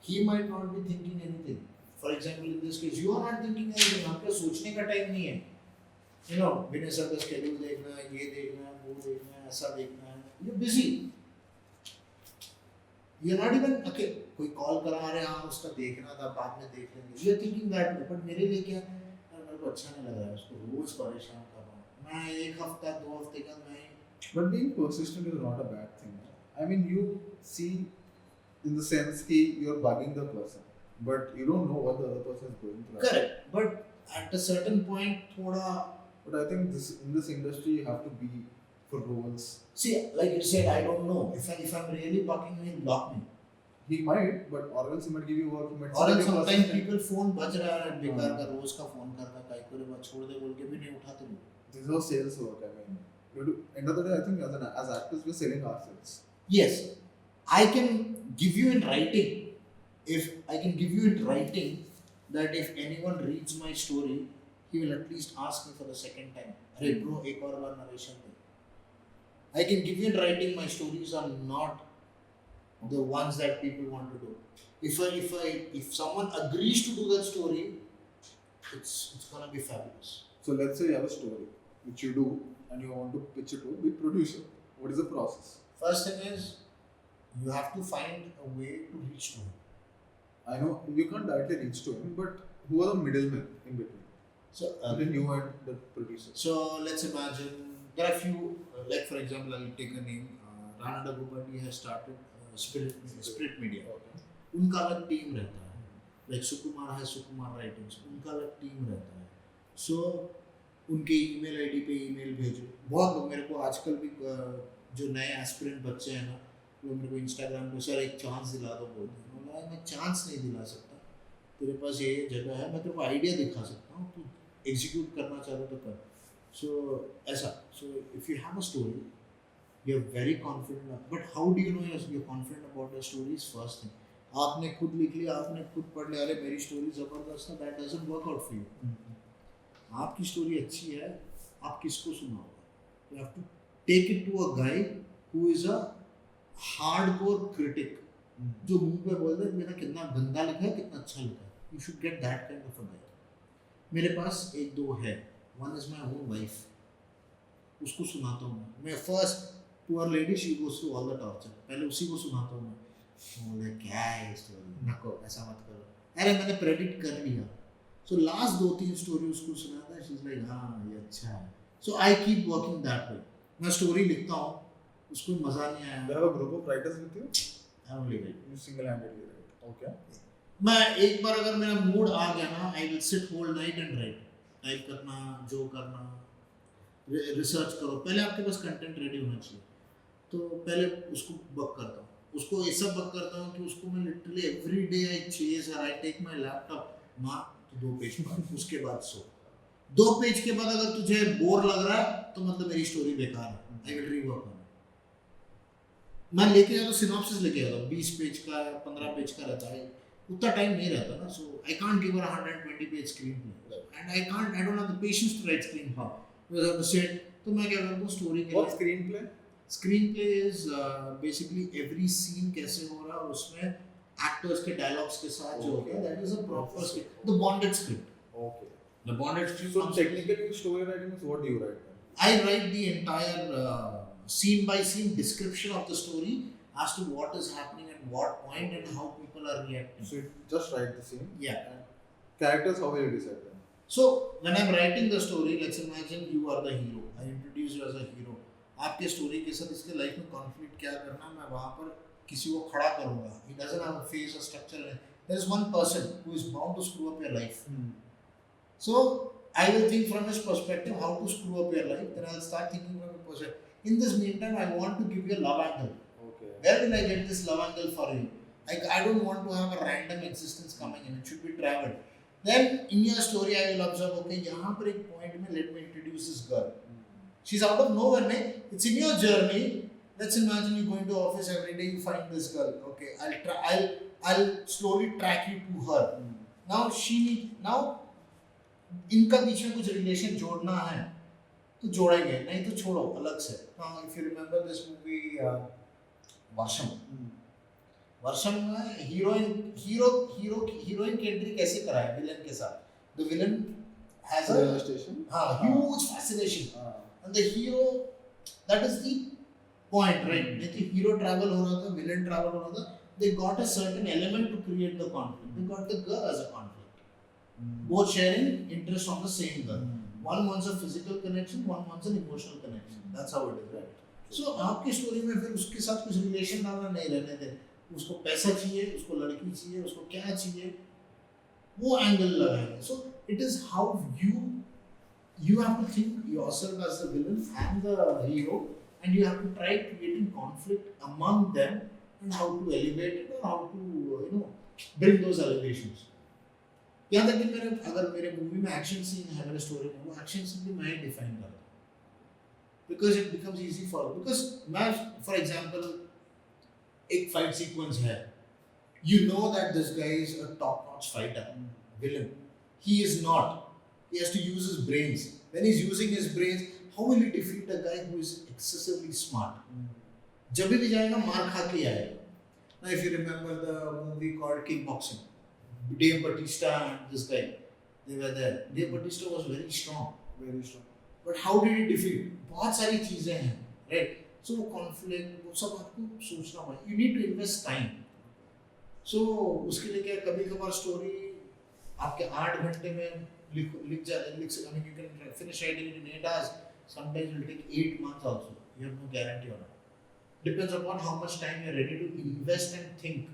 he might not be thinking anything for example in this case you are not thinking anything आपके सोचने का टाइम नहीं है यू नो विनय सर का स्केड्यूल देखना है ये देखना है वो देखना है ऐसा देखना है you busy you not even okay कोई कॉल करा रहे हाँ उसका देखना था बाद में देख लेंगे you are thinking that way but मेरे लिए क्या मेरे को अच्छा नहीं लग रहा है उसको रोज परेशान कर रहा हूँ मैं 1 हफ्ता 2 हफ्ते का मैं But being persistent is not a bad thing. I mean, you see, in the sense that you're bugging the person, but you don't know what the other person is going through. correct but at a certain point थोड़ा But I think in this industry, you have to be for roles. see like you said I don't know if I'm really bugging him he'll block me He might, but or else he might give you work. He might और send you sometimes persistent. people phone बज रहा है बेकार का रोज का phone करता काई को ले छोड़ दे बोल के भी नहीं उठाते लोग This is all sales work. I mean, you do, end of the day, I think as actors, we're selling ourselves. yes I can give you in writing if I can give you in writing that if anyone reads my story he will at least ask me for the second time अरे bro एक और बार narration they I can give you in writing my stories are not the ones that people want to do if someone agrees to do that story it's gonna be fabulous So let's say you have a story which you do and you want to pitch it to a big producer. What is the process? first thing is you have to find a way to reach to him I know you can't directly reach to him, but who are the middlemen in between? So Between you and the producer. so let's imagine there are few like for example I'll take a name. Rana Daggubati has started Spirit Media. Okay. उनका अलग team रहता है. Like Sukumar has Sukumar Writings. उनका अलग team रहता है. So उनके email ID पे ईमेल भेजो. बहुत लोग मेरे को आजकल भी जो नए एस्पिरेंट बच्चे हैं ना वो मेरे को इंस्टाग्राम पे सर एक चांस दिला दो बोलते हैं. मैं चांस नहीं दिला सकता. तेरे पास ये जगह है मैं तेरे को आइडिया दिखा सकता हूँ. तू एग्जीक्यूट करना चाहो तो कर. So ऐसा. So if you have a story, you're very confident. But how do you know you're confident about your story is first thing. आपने खुद लिख लिया, आपने खुद पढ़ लिया, अरे मेरी स्टोरी ज़बरदस्त है, that doesn't work out for you. आपकी स्टोरी अच्छी है, आप किसको सुनाओगे? You have to take it to a guy who is a hardcore critic. जो मुंह पे बोल दे मेरा कितना गंदा लिखा है, कितना अच्छा लिखा है. You should get that kind of a guy. मेरे पास एक दो है. One is my own wife. उसको सुनाता हूँ मैं. First poor lady she goes through all the torture. पहले उसी को सुनाता हूँ मैं. बोले क्या है स्टोरी, नको ऐसा मत करो. अरे मैंने प्रेडिक्ट कर लिया. So लास्ट 2-3 स्टोरी उसको सुनाता है. She's like हाँ ये अच्छा है. So I keep working that way. मैं स्टोरी लिखता हूँ, उसको मज़ा नहीं आया. You have a group of writers with you? I only write. You single-handedly write. Okay. मैं एक बार अगर मेरा मूड आ गया ना, I will sit whole night and write. Type करना, जो करना, रिसर्च करो. पहले आपके पास कंटेंट रेडी होना चाहिए. तो पहले उसको बक करता हूँ. उसको ऐसा बक करता हूँ कि उसको मैं literally every day I chase और आई टेक माय लैपटॉप. माँ तो 2 पेज पढ़, उसके बाद सो. 2 पेज के बाद अगर तुझे बोर लग रहा है तो मतलब मेरी स्टोरी बेकार है. I will rework on. मैं लेके जाता हूँ सिनॉप्सिस लेके जाता हूँ. 20 पेज का 15 पेज का रहता है. उतना टाइम नहीं रहता ना. So I can't give her 120 page screen play and I don't have the patience to write screen play. तो सेट तो मैं क्या करता हूँ स्टोरी के What screenplay? Screen play is basically every scene कैसे हो रहा है उसमें एक्टर्स के डायलॉग्स के साथ जो होता है that is a proper script. The bonded script. Okay. The bonded script. So technically story writing is what do you write then? I write the entire scene by scene description of the story as to what is happening at what point and how people are reacting. So you just write the scene. Yeah. And characters, how will you decide them? So when I'm writing the story, let's imagine you are the hero. I introduce you as a hero. आपके story के साथ इसके life में conflict क्या करना है, मैं वहाँ पर किसी को खड़ा करूँगा. He doesn't have a face or structure. There is one person who is bound to screw up your life. So I will think from his perspective how to screw up your life. Then I'll start thinking from a perspective. In this meantime, I want to give you a love angle. Okay. Where will I get this love angle for you? I don't want to have a random existence coming in. It should be traveled. Then in your story, I will observe. Okay, यहाँ पर एक point में let me introduce this girl. She's out of nowhere, man. It's in your journey. Let's imagine you going to office every day. You find this girl. Okay, I'll slowly track you to her. Now इनका बीच में कुछ relation जोड़ना है तो जोड़ेंगे, नहीं तो छोड़ो अलग से. If you remember this movie वर्षम में हीरोइन की एंट्री कैसे कराए विलन के साथ. The villain has a huge fascination and the hero, that is the point, right? नहीं तो hero travel हो रहा था, villain travel हो रहा था. They got a certain element to create the conflict. They got the girl as a conflict. Both sharing interest on the same girl. One wants a physical connection, one wants an emotional connection. That's how it is, right? So आपकी story में फिर उसके साथ कुछ relation डालना नहीं रहने दे. उसको पैसा चाहिए, उसको लड़की चाहिए, उसको क्या चाहिए, वो एंगल लगाएंगे. So it is how you have to think yourself as the villain and the hero, and you have to try creating conflict among them and how to elevate it or how to bring those elevations. यहाँ तक कि अगर मेरे movie में action scene है, मेरे story में वो एक्शन सीन भी मैं डिफाइन करता हूँ because it becomes easy for me. Because मैं for example एक फाइट सीक्वेंस है, you know that this guy is a top notch fighter, villain. He is not. He has to use his brains. When he's using his brains, how will he defeat a guy who is excessively smart? जब भी जाएगा मार खा के आएगा. Now if you remember the movie called Kickboxing, Dave Bautista and this guy, they were there. Dave Bautista was very strong. But how did he defeat? बहुत सारी चीजें हैं, right? So conflict वो सब आपको सोचना पड़ेगा. You need to invest time. So उसके लिए क्या कभी कभार स्टोरी आपके 8 घंटे में लिख I mean you can finish writing it in 8 hours. Sometimes it will take 8 months also. You have no guarantee on it. Depends upon how much time you're ready to invest and think.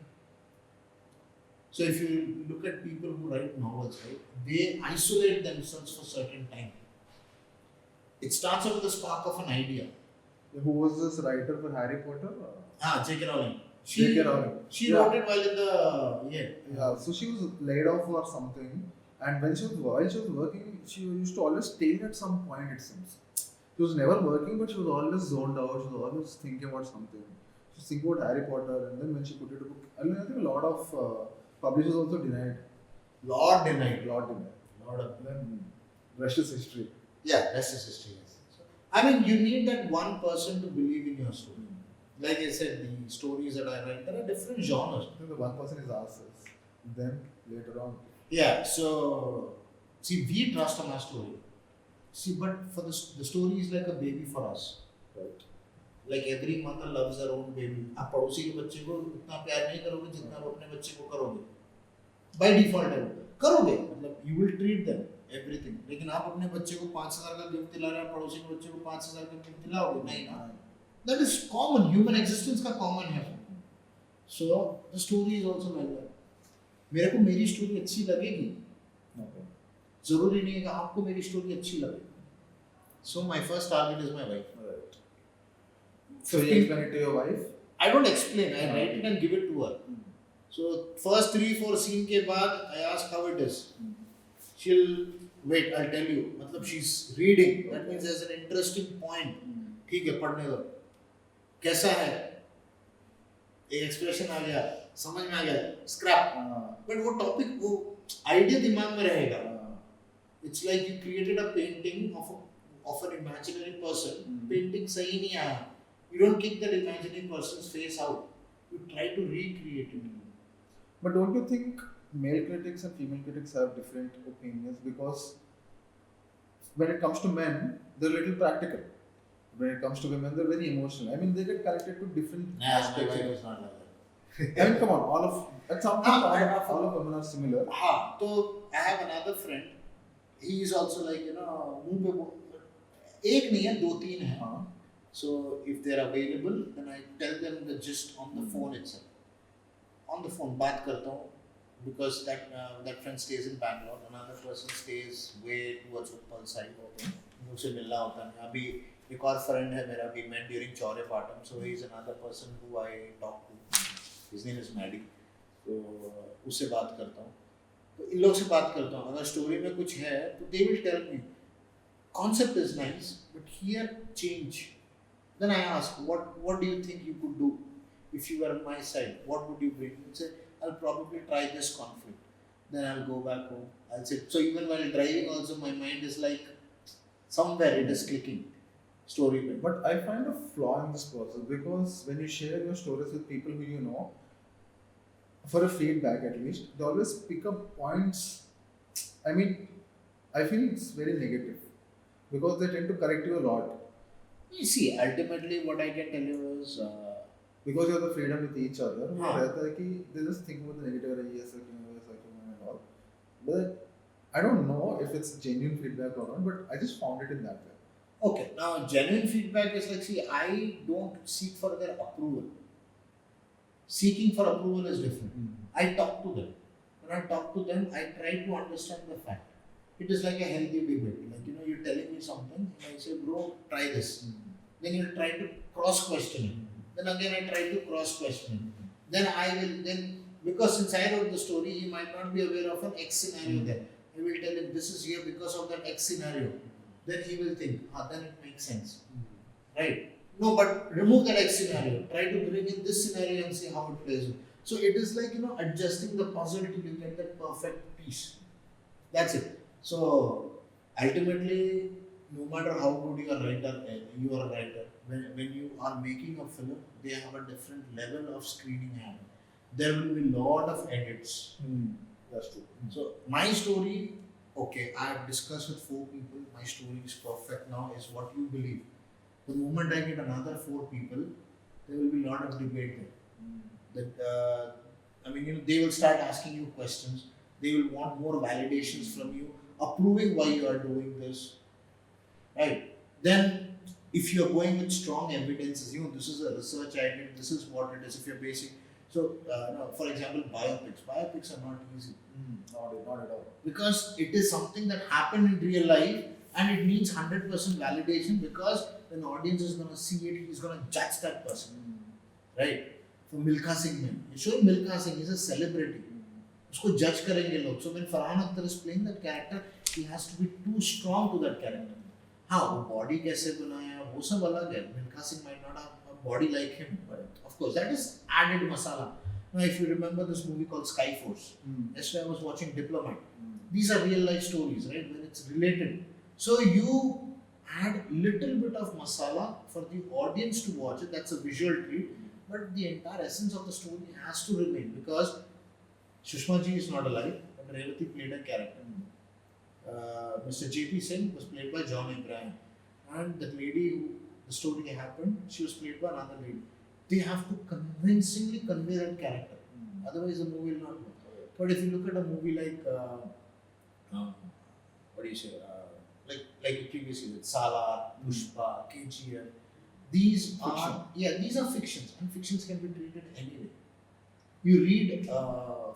So if you look at people who write novels, right, they isolate themselves for certain time. It starts out with the spark of an idea. Who was this writer for Harry Potter? J.K. Rowling. J.K. Rowling. She wrote it while in the Yeah. So she was laid off or something, and while she was working, she used to always stay at some point. It seems she was never working, but she was always zoned out. She was always thinking about something. She was thinking about Harry Potter, and then when she put it to book, I think a lot of publishers also denied. Lord denied. Lot denied. Lord of Then rest is history. Yeah, that's just history. Yes. So, I mean, you need that one person to believe in your story. Like I said, the stories that I write, there are different genres. I think the one person is ourselves. Then later on, Yeah, so see, we trust on our story. See, but for the story is like a baby for us. right? Like every mother loves her own baby. आप पड़ोसी के बच्चे को उतना प्यार नहीं करोगे जितना आप अपने बच्चे को करोगे. By default है वो. करोगे मतलब you will treat them everything. लेकिन आप अपने बच्चे को 5,000 का गिफ्ट दिला रहे हैं, पड़ोसी के बच्चे को 5,000 का गिफ्ट दिलाओगे नहीं ना. That is common. Human existence का common है. So the story is also like that. मेरे को मेरी स्टोरी अच्छी लगेगी. Okay. जरूरी नहीं है कि आपको मेरी स्टोरी अच्छी लगे. So my first target is my wife. Right. So you explain it to your wife? I don't explain. I write it and give it to her. So first 3-4 scene के बाद I ask how it is. She'll wait. I'll tell you. मतलब she's reading. That means there's an interesting point. ठीक है पढ़ने दो. कैसा है? एक एक्सप्रेशन आ गया. समझ में आ गया. Scrap. But वो topic वो idea दिमाग में रहेगा. It's like you created a painting of an imaginary person. Painting सही नहीं आया. You don't kick that imaginary person's face out. You try to recreate it. But don't you think male critics and female critics have different opinions? Because when it comes to men, they're a little practical. When it comes to women, they're very emotional. I mean, they get connected to different aspects. My wife is not like that. I mean, come on, at some point, Ah, all of women are similar. हाँ, तो I have another friend. He is also like मुंह पे एक नहीं है 2-3 है. हाँ. So if they are available, then I tell them the gist on the phone itself. On the phone बात करता हूँ because that friend stays in Bangalore. Another person stays way towards Uppal side. मुझसे मिलना होता है. अभी एक और friend है मेरा. We met during Chaure Patam. So he is another person who I talk to. His name is Maddie. तो उससे बात करता हूँ. तो इन लोगों से बात करता हूँ. अगर स्टोरी में कुछ है तो they will tell me. Concept is nice, but here change. Then I ask, what do you think you could do if you were on my side? What would you bring? He'd say, I'll probably try this conflict. Then I'll go back home. I'll say, so even while driving also my mind is like, somewhere it is clicking. Story way. But I find a flaw in this process because when you share your stories with people who you know, for a feedback at least, they always pick up points. I mean, I feel it's very negative because they tend to correct you a lot. You see, ultimately what I can tell you is, Because you have the freedom with each other, हाँ. रहता है कि they just think about the negative and yes, and all. But I don't know if it's genuine feedback or not, but I just found it in that way. okay, now genuine feedback is like, see, I don't seek for their approval. Seeking for approval is different. I talk to them. When I talk to them, I try to understand the fact. It is like a healthy debate. Like, you're telling me something, and I say, bro, try this. Then you'll try to cross-question it. Then again, I try to cross-question it. Then because since I wrote the story, he might not be aware of an X scenario there. I will tell him, this is here because of that X scenario. Then he will think, then it makes sense. Right? No, but remove that X scenario. Try to bring in this scenario and see how it plays. So it is like, adjusting the puzzle till you get that perfect piece. That's it. So ultimately, no matter how good you are a writer. When you are making a film, they have a different level of screening hand. There will be a lot of edits. That's true. So my story, okay, I have discussed with 4 people. My story is perfect now. Is what you believe. The moment I get another 4 people, there will be a lot of debate there. That they will start asking you questions. They will want more validations from you, approving why you are doing this, right? Then, if you're going with strong evidences, this is a research I did, this is what it is. If you're basing, so for example, biopics are not easy Not at all. because it is something that happened in real life and it needs 100% validation because when the audience is going to see it, he's going to judge that person, right? For Milkha Singh, you're showing Milkha Singh, he's a celebrity. उसको जज करेंगे लोग. So when Farhan Akhtar is playing that character, he has to be too strong to that character. हाँ, वो body कैसे बनाया वो सब अलग है. Milkha Singh might not have a body like him, but of course that is added masala. Now if you remember this movie called Skyforce, yesterday I was watching Diplomat. These are real life stories, right? Where it's related. So you add little bit of masala for the audience to watch it. That's a visual treat, but the entire essence of the story has to remain because Sushma ji is not alive, but Revati played a character. Mr. J.P. Singh was played by John Abraham, and the lady who the story happened, she was played by another lady. They have to convincingly convey that character, otherwise the movie will not work. But if you look at a movie like, what do you say, like previously with Salar, Pushpa, KGF, these are fictions, and fictions can be treated anyway. You read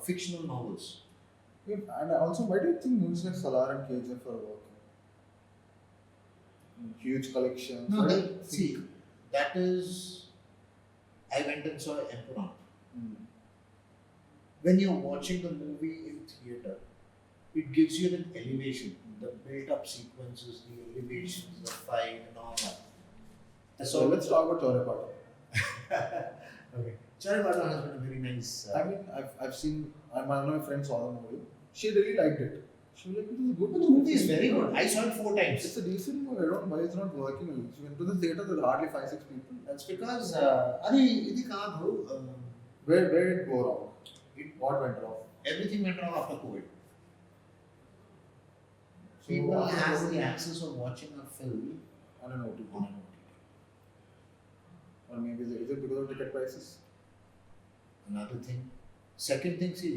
fictional novels. Yeah, and also, why do you think movies like Salar and KGF are working? Huge collections. No, Why do you think- that is. I went and saw Emperor. When you're watching the movie in theater, it gives you an elevation. The built-up sequences, the elevations, the fight, and all that. So let's talk about Chorapata. Okay. Charipata has been a very nice. I mean, I've seen. One of my friends saw the movie. She really liked it. She was like, "It is a good." The movie is very good. I saw it 4 times. It's a decent movie. I don't know why it's not working. She went to the theater. There were hardly 5-6 people. That's because ఇది కాదు. Where did it go wrong? What went wrong? Everything went wrong after COVID. So People after have COVID- the access of watching a film I don't know. on an OTT. Or maybe is it because of ticket prices? Another thing. Second thing, see,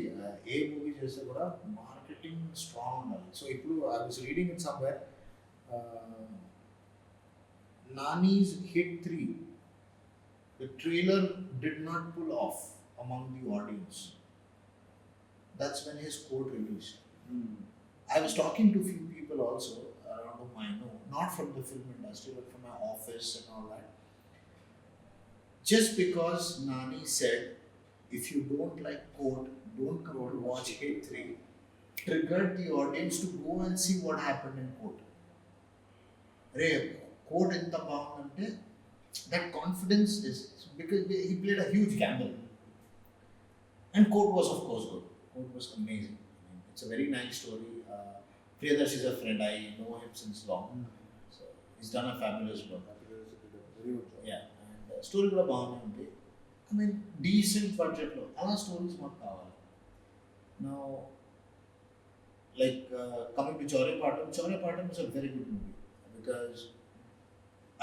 A movie చేస్తే కూడా marketing strong ఉండాలి. So ఇప్పుడు I was reading in somewhere Nani's Hit 3, the trailer did not pull off among the audience. That's when his quote released. I was talking to few people also around whom I know, not from the film industry, but from my office and all that. Just because Nani said, if you don't like quote, don't come to watch Hit 3, triggered the audience to go and see what happened in quote. Quote ఎంత బాగుందంటే that confidence is because he played a huge gamble. And quote was of course good. Quote was amazing. I mean, it's a very nice story. Krheash is a friend. I know him since long. So he's done a fabulous work. Very good job. Yeah. And story కూడా బాగానే ఉంది. I mean, decent budget లో అలా stories మాకు కావాలి. Now, like coming to Chorapata is a very good movie because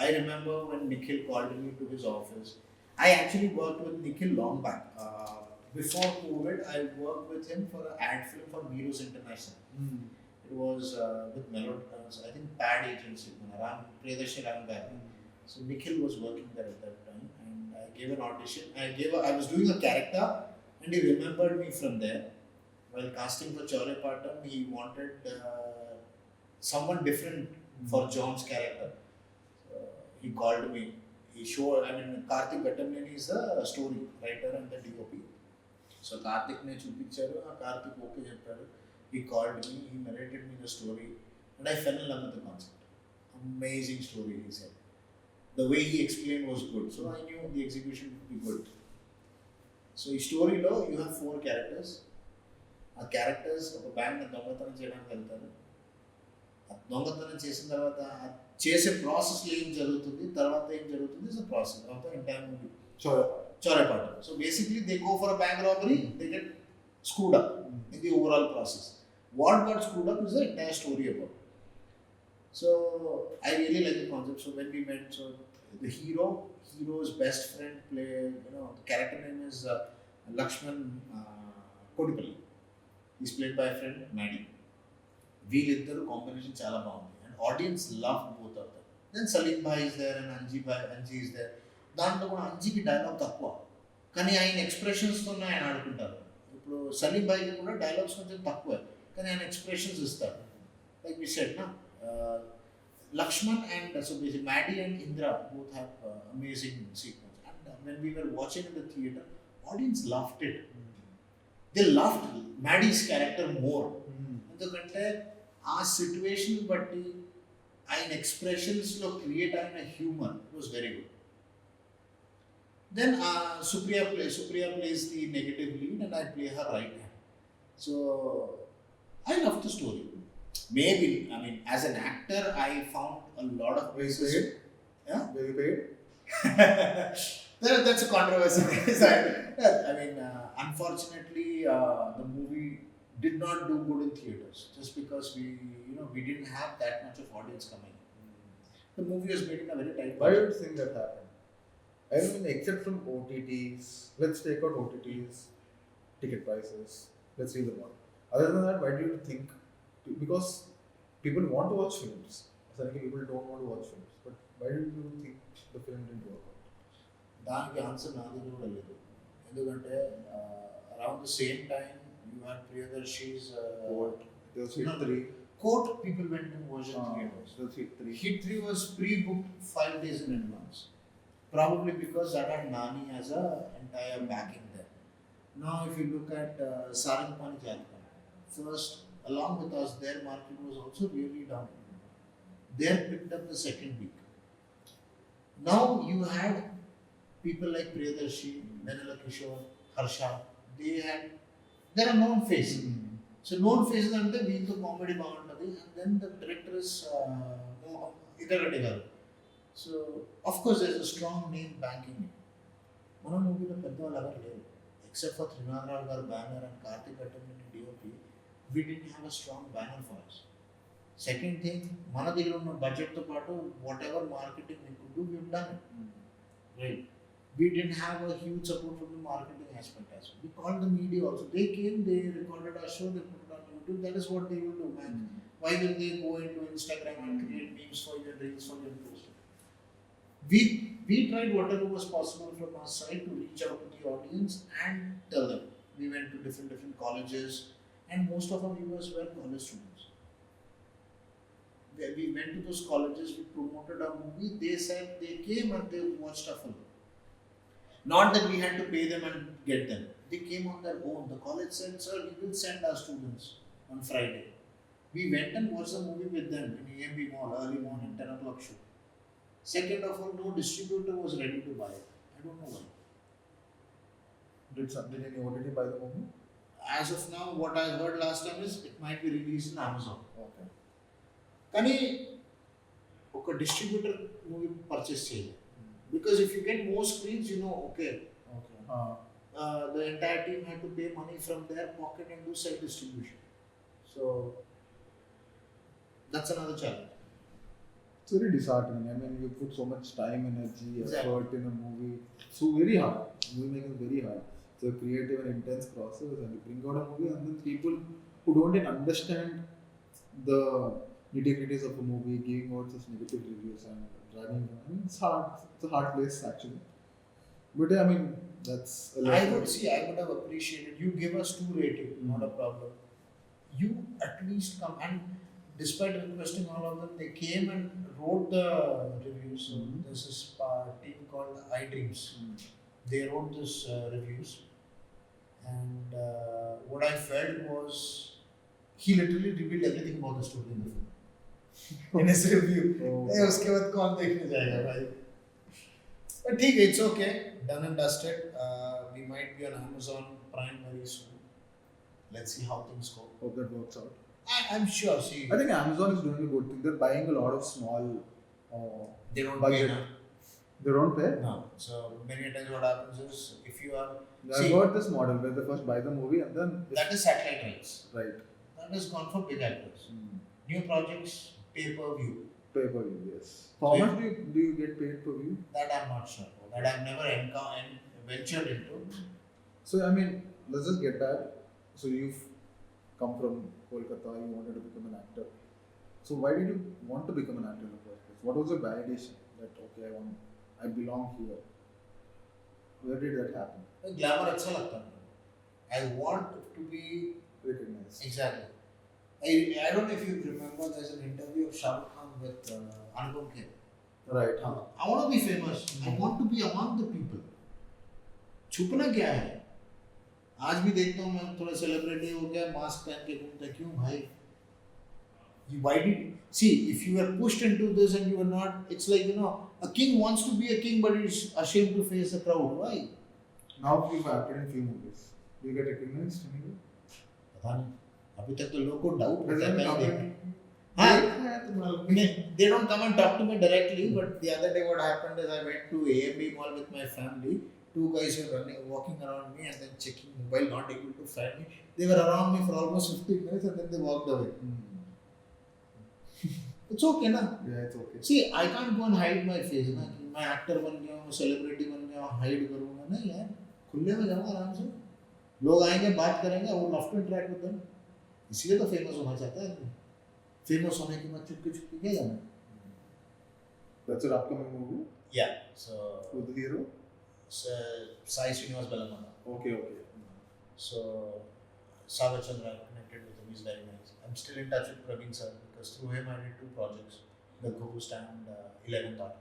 I remember when Nikhil called me to his office. I actually worked with Nikhil long back. Before COVID, I worked with him for an ad film for Meros International. It was with I think Pad Agency, Krheash ran back. So Nikhil was working there at that time, and I gave an audition. I was doing a character, and he remembered me from there. While casting for Chorapata, he wanted someone different for John's character. He called me. He showed. I mean, Karthik Gattamneni is the story writer and the DOP. So Karthik ne chupicharu. Karthik okay chepparu. He called me. He narrated me the story, and I fell in love with the concept. Amazing story, he said. The way he explained was good. So I knew the execution would be good. So in story lo, you have 4 characters. A characters of a bank దొంగతనం చేయడానికి వెళ్తారు. దొంగతనం చేసిన తర్వాత చేసే process ఏం జరుగుతుంది, తర్వాత ఏం జరుగుతుంది is a process of the entire movie. Chorapata. So basically they go for a bank robbery, they get screwed up in the overall process. What got screwed up is the entire story about. So I really like the concept. So when we met, so the hero's best friend the character name is Lakshman Kodipalli. Is played by friend Maddie. వీళ్ళిద్దరు combination చాలా బాగుంది and audience love both of them. Then Salim bhai is there and Anji is there. దాంట్లో కూడా అంజీకి dialogue తక్కువ, కానీ ఆయన ఎక్స్ప్రెషన్స్తో ఆయన ఆడుకుంటారు. ఇప్పుడు సలీం భాయ్కి కూడా డైలాగ్స్ కొంచెం తక్కువ, కానీ ఆయన ఎక్స్ప్రెషన్స్ ఇస్తారు. లైక్ వి సెడ్ నా Lakshman and so basic Maddie and Indra both have amazing sequence. And when we were watching in the theater, audience loved it. They loved Maddie's character more. ఎందుకంటే ఆ situation బట్టి ఆయన ఎక్స్ప్రెషన్స్లో create అయిన humour was very good. Then Supriya plays the negative lead and I play her right hand. So I love the story. Maybe, I mean, as an actor, I found a lot of places. Yeah? Very paid. That's a controversy. I mean, unfortunately, the movie did not do good in theaters just because we didn't have that much of audience coming. The movie was made in a very tight Why do budget. you think that happened? I mean, except from OTTs, let's take out OTTs, ticket prices, let's leave them out. Other than that, why do you think? Because people want to watch films. Suddenly people don't want to watch films. But why do you think the film didn't work out? దానికి answer నా దగ్గర కూడా లేదు. ఎందుకంటే around the same time you had Priyadarshi's What? There was Hit 3. Court people went and watch in theatres. There was Hit 3. Hit 3 was pre-booked 5 days in advance. Probably because that had Nani as a entire backing there. Now if you look at Sarangpani Jatka, first along with us their market was also really down. They picked up the second week. Now you had people like Priyadarshi, Venala Kishore, Harsha, they're a known face. So known faces అంటే వీళ్ళతో comedy బాగుంటుంది and then the director is ఇదగడ్డి గారు. So of course there is a strong name banking. మన మూవీలో పెద్దవాళ్ళు ఎవరు లేరు ఎక్సెప్ట్ ఫర్ త్రినాథరావు గారు బ్యానర్ అండ్ కార్తిక్ అట్టండి DOP. We did have a strong banner for us. Second thing, మన దగ్గర ఉన్న బడ్జెట్తో పాటు whatever marketing we could do we done it right. We didn't have a huge support from the marketing aspect as well. We called the media also. They came, they recorded our show, they put it on YouTube. That is what they will do, man. Why will they go into Instagram and create memes for you and reels for you and post it? We tried whatever was possible from our side to reach out to the audience and tell them. We went to different colleges and most of our viewers were college students. We went to those colleges, we promoted our movie. They said they came and they watched our film. Not that we had to pay them and get them. They came on their own. The college said, sir, we will send our students on Friday. We went and watched the movie with them in AMB Mall, early morning, 10 o'clock show. Second of all, no distributor was ready to buy it. I don't know why. Did any OTT buy the movie? As of now, what I heard last time is it might be released in Amazon. Okay. కానీ ఒక distributor movie purchase చేయలేదు. Because if you get more screens, okay. The entire team had to pay money from their pocket and do self distribution. So that's another challenge. It's very disheartening. I mean, you put so much time, energy, Exactly. effort in a movie. So very hard. Movie making is very hard. It's a creative and intense process, and you bring out a movie, and then people who don't even understand the nitty-gritties of a movie, giving out such negative reviews and dragging. I mean, it's hard. It's a hard place actually. But I mean, that's. I would have appreciated you give us 2 rating, not a problem. You at least come and despite requesting all of them, they came and wrote the reviews. So there's this team called iDreams. They wrote this reviews, and what I felt was he literally revealed everything about the story in the film. In his review. उसके बाद कौन देखने जाएगा भाई? But ठीक है, it's okay. Done and dusted. We might be on Amazon Prime very soon. Let's see how things go. Hope that works out. I'm sure. See, I think Amazon is doing a good thing. They're buying a lot of small. they don't budget. pay now. They don't pay. No. So many times what happens is if you are I've heard this model where they first buy the movie and then. that is satellite rights. Right. That is gone for big actors. New projects pay per view. Pay per view, yes. How much do you get paid per view? That I'm not sure. That I've never ventured into. So I mean, let's just get that. So you've come from Kolkata, you wanted to become an actor. So why did you want to become an actor in the first place? What was your validation that okay, I belong here? Where did that happen? Glamour अच्छा लगता है मुझे. I want to be Recognized. exactly. I don't know if you remember. There's an interview of Shah Rukh Khan with Anupam Kher. Right. I want to be famous. I want to be among the people. छुपना क्या है? आज भी देखता हूँ मैं थोड़ा celebrity हो गया मास्क पहन के घूमता क्यों भाई? Why did see if you are pushed into this and you are not? It's like a king wants to be a king but is ashamed to face the crowd. Why? Now you've acted in few movies. Do you get recognized anyway? पता नहीं. अभी तक तो लोगों को doubt Has होता है anyone पहले come देखा. in? हाँ. They don't come and talk to me directly, but the other day what happened is I went to AMB mall with my family. Two guys were walking around me and then checking mobile, not able to find me. They were around me for almost 15 minutes and then they walked away. It's okay ना. Yeah, it's okay. See, I can't go and hide my face ना कि मैं actor बन गया हूँ, celebrity बन गया हूँ, हाइड करूँगा नहीं यार. खुले में जाऊँगा आराम से. लोग आएंगे बात करेंगे, I would love to interact with them. इसलिए तो फेमस होना चाहता है आदमी. फेमस होने के बाद चुपके क्या जाना? That's your upcoming movie? Yeah. So Who's the hero? Sai Srinivas Belamana. Okay, okay. So Sagar Chandra connected with him. He's very nice. I'm still in touch with Praveen sir because through him I did two projects, The Ghost and 11th Hour.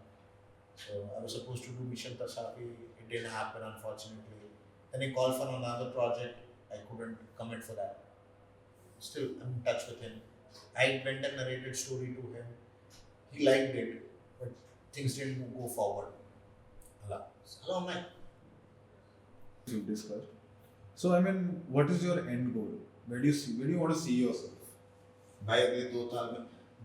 So I was supposed to do Mission Tasafi. It didn't happen unfortunately. Then he called for another project. I couldn't commit for that. Still, I'm in touch with him. I went and narrated story to him. He liked it, but things didn't go forward. Hello, man. We've discussed. So I mean, what is your end goal? Where do you want to see yourself? भाई अगले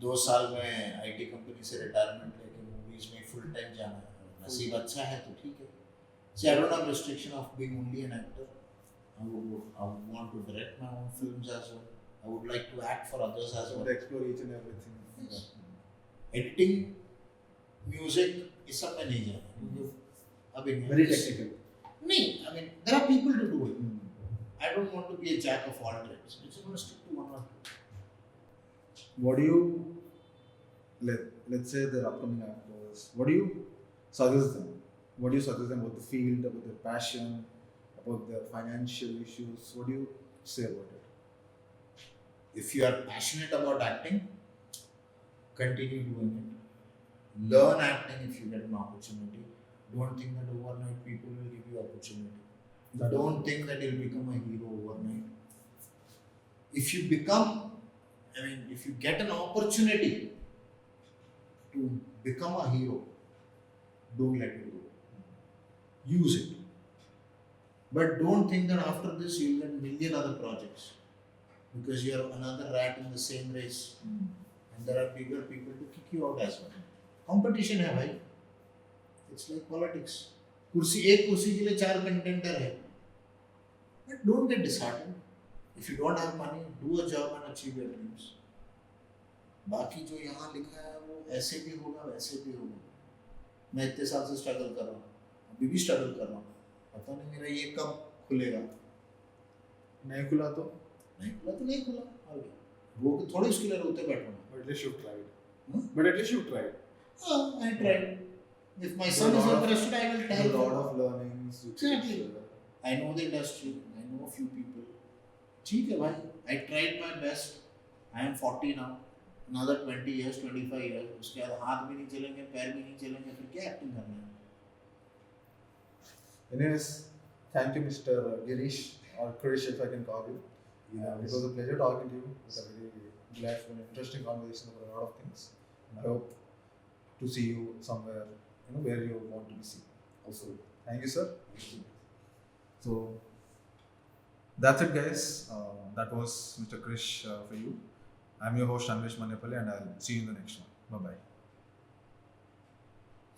2 साल में IT company से retirement लेके movies में full time जाना है. नसीब अच्छा है तो ठीक है. See, I don't have restriction of being only an actor. I would want to direct my own films as well. I would like to act for others as So well. to explore each and everything. Yes. Editing, music, इस सब में नहीं जाना क्योंकि अभी Very technical. नहीं, I mean there are people to do it. I don't want to be a jack of all trades. I just want to stick to one or two. What do you let's say they're upcoming actors? What do you suggest them? What do you suggest them about the field, about their passion, about their financial issues? What do you say about it? If you are passionate about acting, continue doing it. Learn acting if you get an opportunity. Don't think that overnight people will give you opportunity. Don't think that you'll become a hero overnight. If you get an opportunity to become a hero, don't let it go. Use it. But don't think that after this you'll get a million other projects because you're another rat in the same race and there are bigger people to kick you out as well. Competition है भाई. It's like politics. एक कुर्सी के लिए 4 contender है. But don't get disheartened. If you don't have money, do a job and achieve your dreams. बाकी जो यहाँ लिखा है वो ऐसे भी होगा वैसे भी होगा. मैं इतने साल से स्ट्रगल कर रहा हूँ. अभी भी स्ट्रगल कर रहा हूँ. पता नहीं मेरा ये कब खुलेगा. नहीं खुला तो नहीं खुला. और क्या? वो थोड़ी उसके लिए रोते बैठूंगा. But at least you've tried. Hmm? But at least you've tried. I tried. If my son is interested, I will tell A lot him. of learnings. Exactly. I know the industry. I know a few people. ठीक है भाई. I tried my best. I am 40 now. Another 20 years, 25 years. उसके बाद हाथ भी नहीं चलेंगे, पैर भी नहीं चलेंगे, फिर क्या एक्टिंग करना है? Anyways, thank you, Mr. Girish or Krheash, if I can call you. It was a pleasure talking to you. It was a very glad for an interesting conversation about a lot of things. And I hope to see you somewhere, where you want to be seen. Also, thank you, sir. So that's it, guys. That was Mr. Krheash for you. I'm your host Anvesh Manepalli, and I'll see you in the next one. Bye bye.